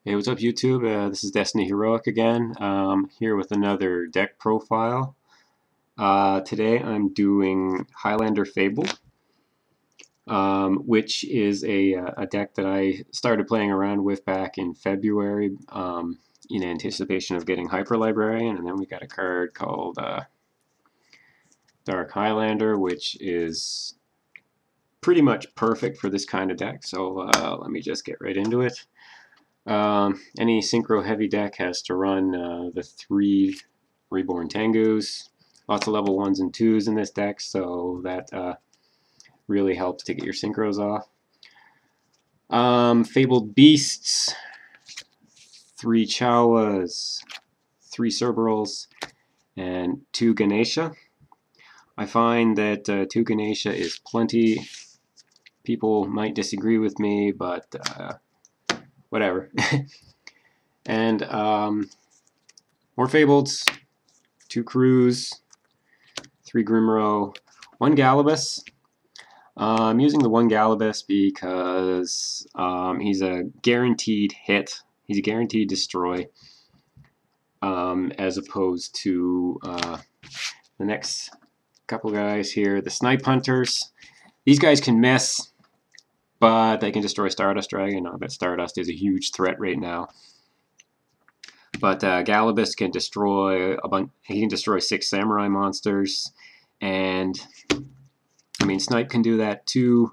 Hey, what's up YouTube? This is Destiny Heroic again, here with another deck profile. Today I'm doing Highlander Fabled, which is a deck that I started playing around with back in February in anticipation of getting Hyper Librarian, and then we got a card called Dark Highlander, which is pretty much perfect for this kind of deck, so let me just get right into it. Any synchro heavy deck has to run the 3 Reborn Tengus. Lots of level 1s and 2s in this deck, so that really helps to get your synchros off. Fabled Beasts, 3 Chawas, 3 Cerberals, and 2 Ganesha. I find that 2 Ganesha is plenty. People might disagree with me, but whatever. And more Fableds, 2 Crews, 3 Grimro, 1 Galibus. I'm using the 1 Galibus because he's a guaranteed hit. He's a guaranteed destroy, as opposed to the next couple guys here, the Snipe Hunters. These guys can miss, but they can destroy Stardust Dragon. I bet Stardust is a huge threat right now. But Galibus can destroy a bunch. He can destroy 6 Samurai monsters, and I mean Snipe can do that too.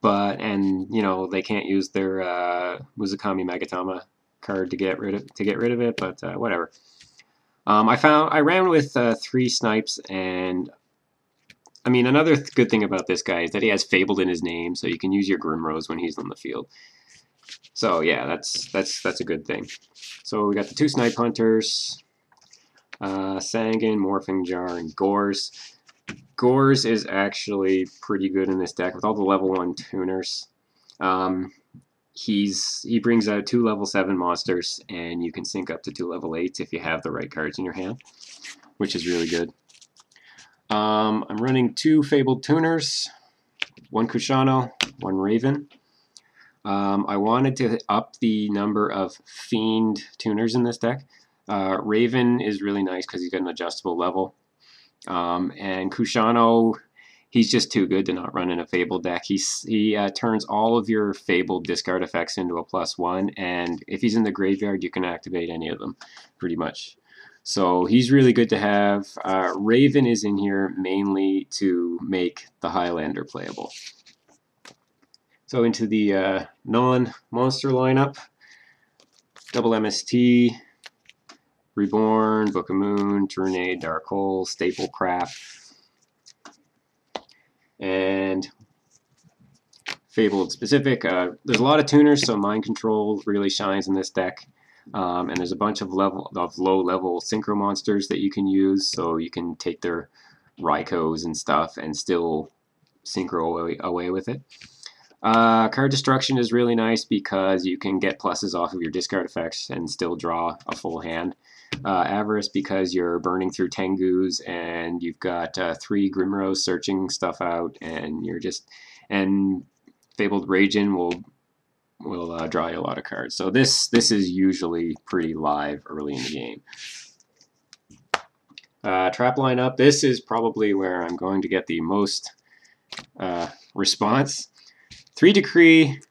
But you know they can't use their Muzukami Magatama card to get rid of it. But whatever. I ran with 3 Snipes, and I mean another good thing about this guy is that he has Fabled in his name, so you can use your Grimrose when he's on the field. So yeah, that's a good thing. So we got the 2 Snipe Hunters, Sangan, Morphing Jar, and Gores. Gores is actually pretty good in this deck with all the level 1 tuners. He brings out 2 level 7 monsters, and you can sync up to 2 level 8s if you have the right cards in your hand, which is really good. I'm running 2 Fabled tuners, 1 Kushano, 1 Raven. I wanted to up the number of Fiend tuners in this deck. Raven is really nice because he's got an adjustable level. And Kushano, he's just too good to not run in a Fabled deck. He turns all of your Fabled discard effects into a +1, and if he's in the graveyard, you can activate any of them, pretty much. So he's really good to have. Raven is in here mainly to make the Highlander playable. So into the non-monster lineup, double MST, Reborn, Book of Moon, Tournade, Dark Hole, Staple Crap, and Fabled specific. There's a lot of tuners, so Mind Control really shines in this deck. And there's a bunch of low-level synchro monsters that you can use, so you can take their Raikos and stuff and still synchro away with it. Card Destruction is really nice because you can get pluses off of your discard effects and still draw a full hand. Avarice because you're burning through Tengus and you've got 3 Grimros searching stuff out, and Fabled Ragin will draw you a lot of cards. So this is usually pretty live early in the game. Trap lineup. This is probably where I'm going to get the most response. 3 Decree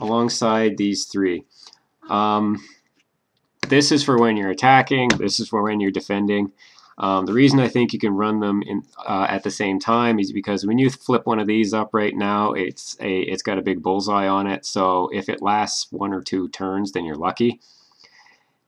alongside these 3. This is for when you're attacking. This is for when you're defending. The reason I think you can run them at the same time is because when you flip one of these up right now, it's got a big bullseye on it. So if it lasts 1 or 2 turns, then you're lucky.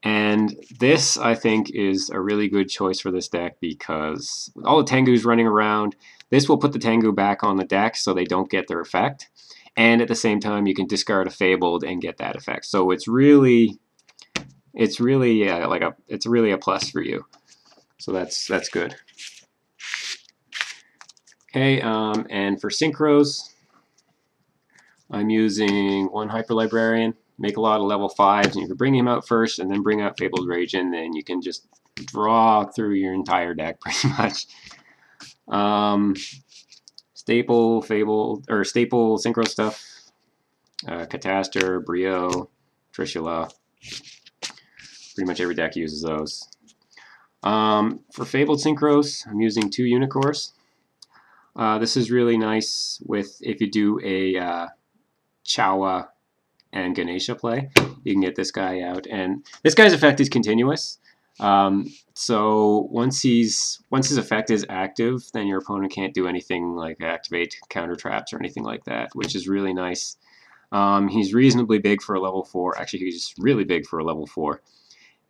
And this, I think, is a really good choice for this deck because with all the Tengus running around, this will put the Tengu back on the deck so they don't get their effect. And at the same time, you can discard a Fabled and get that effect. So it's really a plus for you. So that's good. Okay, and for synchros, I'm using 1 Hyper Librarian. Make a lot of level 5s, and you can bring him out first, and then bring out Fabled Rage, and then you can just draw through your entire deck pretty much. Staple synchro stuff. Catastor, Brio, Trishula, Pretty much every deck uses those. For Fabled Synchros, I'm using 2 Unicores. This is really nice if you do a Chawa and Ganesha play. You can get this guy out, and this guy's effect is continuous. So once his effect is active, then your opponent can't do anything like activate counter traps or anything like that, which is really nice. He's reasonably big for a level 4. Actually, he's really big for a level 4.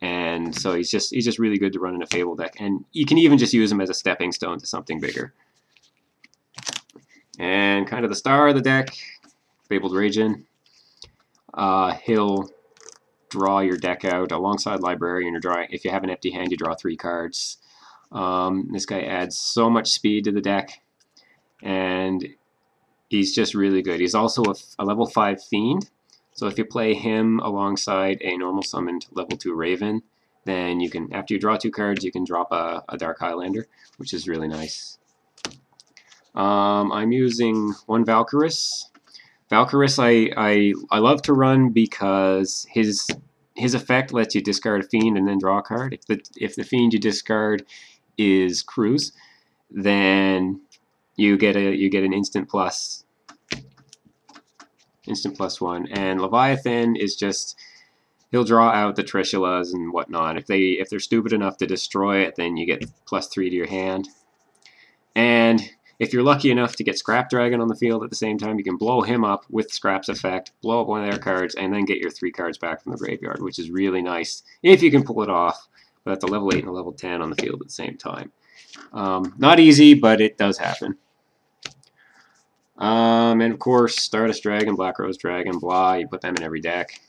And so he's just really good to run in a Fable deck. And you can even just use him as a stepping stone to something bigger. And kind of the star of the deck, Fabled Ragin. He'll draw your deck out alongside Librarian. You're drawing, if you have an empty hand, you draw 3 cards. This guy adds so much speed to the deck. And he's just really good. He's also a level 5 Fiend. So if you play him alongside a normal summoned level 2 Raven, then you can, after you draw 2 cards, you can drop a Dark Highlander, which is really nice. I'm using 1 Valkyrus. Valkyrus I love to run because his effect lets you discard a Fiend and then draw a card. If the Fiend you discard is Cruz, then you get an instant plus 1. And Leviathan is just, he'll draw out the Trishulas and whatnot. If they're stupid enough to destroy it, then you get +3 to your hand. And if you're lucky enough to get Scrap Dragon on the field at the same time, you can blow him up with Scrap's effect, blow up one of their cards, and then get your 3 cards back from the graveyard, which is really nice if you can pull it off. But that's a level 8 and a level 10 on the field at the same time. Not easy, but it does happen. And of course, Stardust Dragon, Black Rose Dragon, blah, you put them in every deck.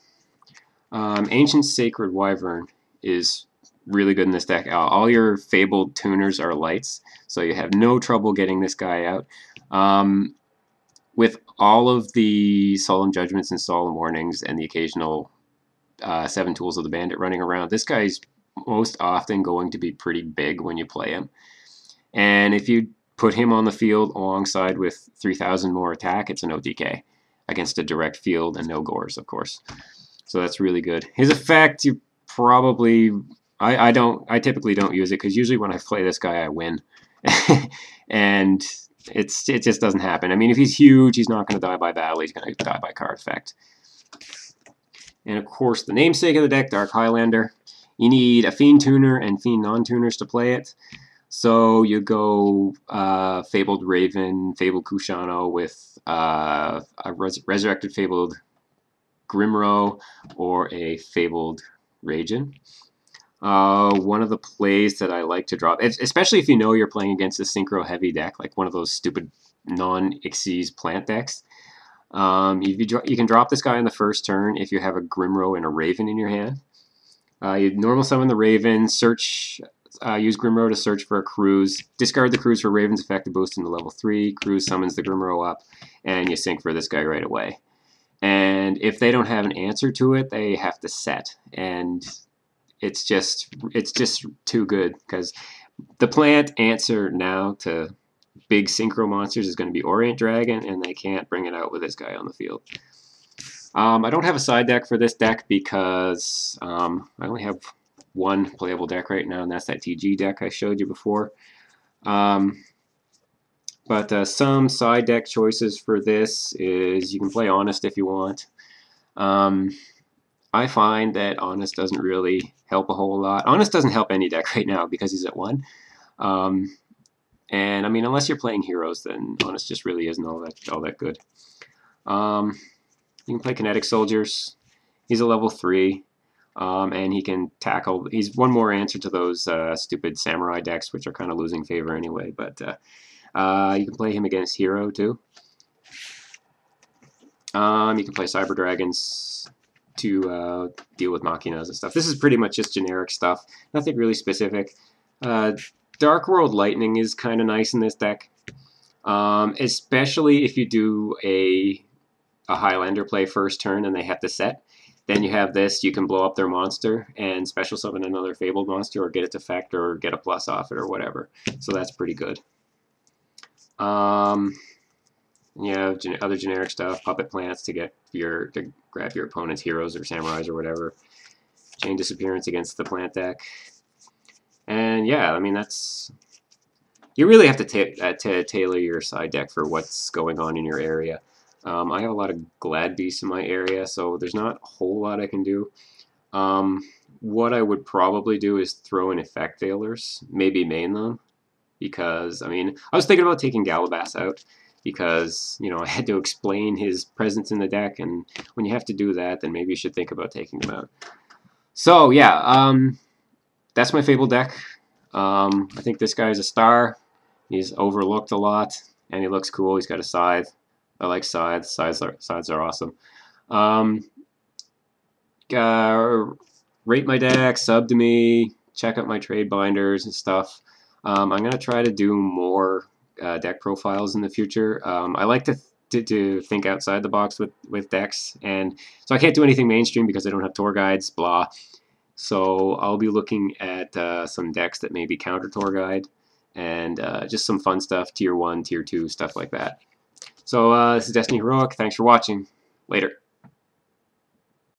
Ancient Sacred Wyvern is really good in this deck. All your Fabled tuners are lights, so you have no trouble getting this guy out. With all of the Solemn Judgments and Solemn Warnings and the occasional 7 Tools of the Bandit running around, this guy's most often going to be pretty big when you play him. And if you put him on the field alongside with 3,000 more attack, it's an OTK against a direct field and no gores, of course. So that's really good. His effect, you probably, I typically don't use it because usually when I play this guy, I win, and it just doesn't happen. I mean, if he's huge, he's not going to die by battle. He's going to die by card effect. And of course, the namesake of the deck, Dark Highlander. You need a Fiend Tuner and Fiend Non-Tuners to play it. So you go Fabled Raven, Fabled Kushano with a Resurrected Fabled Grimro or a Fabled Ragin. One of the plays that I like to drop, especially if you know you're playing against a synchro heavy deck, like one of those stupid non-Xyz plant decks, you can drop this guy on the first turn if you have a Grimro and a Raven in your hand. You normal summon the Raven, search. Use Grimro to search for a Cruise. Discard the Cruise for Raven's effect to boost into level 3. Cruise summons the Grimro up, and you sync for this guy right away. And if they don't have an answer to it, they have to set. And it's just too good, because the plant answer now to big synchro monsters is going to be Orient Dragon, and they can't bring it out with this guy on the field. I don't have a side deck for this deck because I only have 1 playable deck right now, and that's that TG deck I showed you before. But some side deck choices for this is you can play Honest if you want. I find that Honest doesn't really help a whole lot. Honest doesn't help any deck right now because he's at 1. And I mean, unless you're playing heroes, then Honest just really isn't all that good. You can play Kinetic Soldiers. He's a level 3. And he can tackle. He's one more answer to those stupid samurai decks, which are kind of losing favor anyway. But you can play him against Hero too. You can play Cyber Dragons to deal with Machinas and stuff. This is pretty much just generic stuff. Nothing really specific. Dark World Lightning is kind of nice in this deck, especially if you do a Highlander play first turn and they have to set. Then you have this, you can blow up their monster and special summon another Fabled monster or get it to effect or get a plus off it or whatever. So that's pretty good. You have other generic stuff, Puppet Plants to grab your opponent's heroes or samurais or whatever. Chain Disappearance against the plant deck. And yeah, I mean, that's... You really have to tailor your side deck for what's going on in your area. I have a lot of Glad Beasts in my area, so there's not a whole lot I can do. What I would probably do is throw in Effect Veilers, maybe main them, because, I mean, I was thinking about taking Galabass out, because, you know, I had to explain his presence in the deck, and when you have to do that, then maybe you should think about taking him out. So, yeah, that's my Fabled deck. I think this guy's a star. He's overlooked a lot, and he looks cool. He's got a scythe. I like scythes. Scythes are awesome. Rate my deck, sub to me, check out my trade binders and stuff. I'm going to try to do more deck profiles in the future. I like to think outside the box with decks, and so I can't do anything mainstream because I don't have tour guides, blah. So I'll be looking at some decks that maybe counter tour guide, and just some fun stuff, tier 1, tier 2, stuff like that. So this is Destiny Heroic. Thanks for watching. Later.